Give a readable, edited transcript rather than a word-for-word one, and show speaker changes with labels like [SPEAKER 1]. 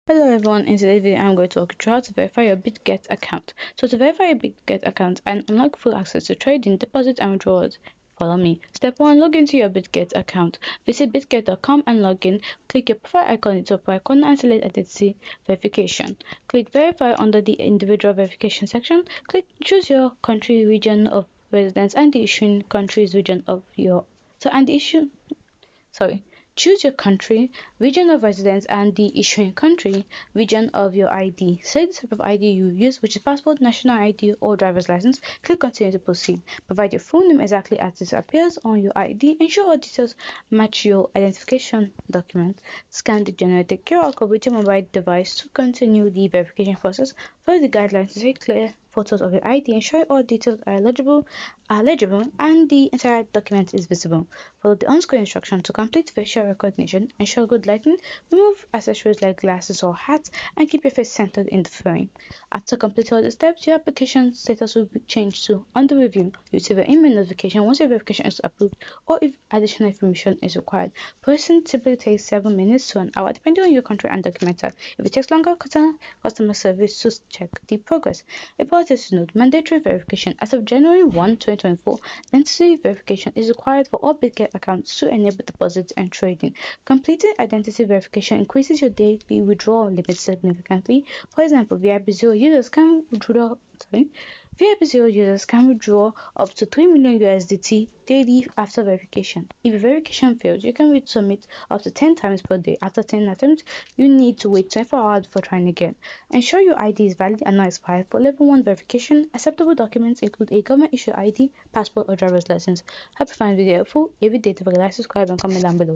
[SPEAKER 1] Hello everyone, in today's video I'm going to walk you through how to verify your BitGet account. So to verify your BitGet account and unlock full access to trading, deposit and withdrawals, follow me. Step 1. Log into your BitGet account. Visit bitget.com and log in. Click your profile icon in the top right corner and select identity verification. Click verify under the individual verification section. Choose your country, region of residence and the issuing country's region of your Choose your country, region of residence, and the issuing country, region of your ID. Select the type of ID you use, which is passport, national ID, or driver's license. Click continue to proceed. Provide your full name exactly as it appears on your ID. Ensure all details match your identification document. Scan the generated QR code with your mobile device to continue the verification process. Follow the guidelines to take clear photos of your ID. Ensure all details are legible and the entire document is visible. Follow the on-screen instruction to complete facial recognition. Ensure good lighting. Remove accessories like glasses or hats and keep your face centered in the frame. After completing all the steps, your application status will be changed to under review. You receive an email notification once your verification is approved or if additional information is required. Processing typically takes 7 minutes to an hour depending on your country and document type. If it takes longer, contact customer service to check the progress. Important to note, mandatory verification. As of January 1, 2024, identity verification is required for all BitGet accounts to enable deposits and trading. Completing identity verification increases your daily withdrawal limit significantly. For example, VIP0 users can withdraw up to 3 million USDT daily after verification. If verification fails, you can resubmit up to 10 times per day. After 10 attempts, you need to wait 24 hours before trying again. Ensure your ID is valid and not expired. For level 1 verification, acceptable documents include a government issued ID, passport, or driver's license. Hope you find the video helpful. If you did, subscribe and comment down below.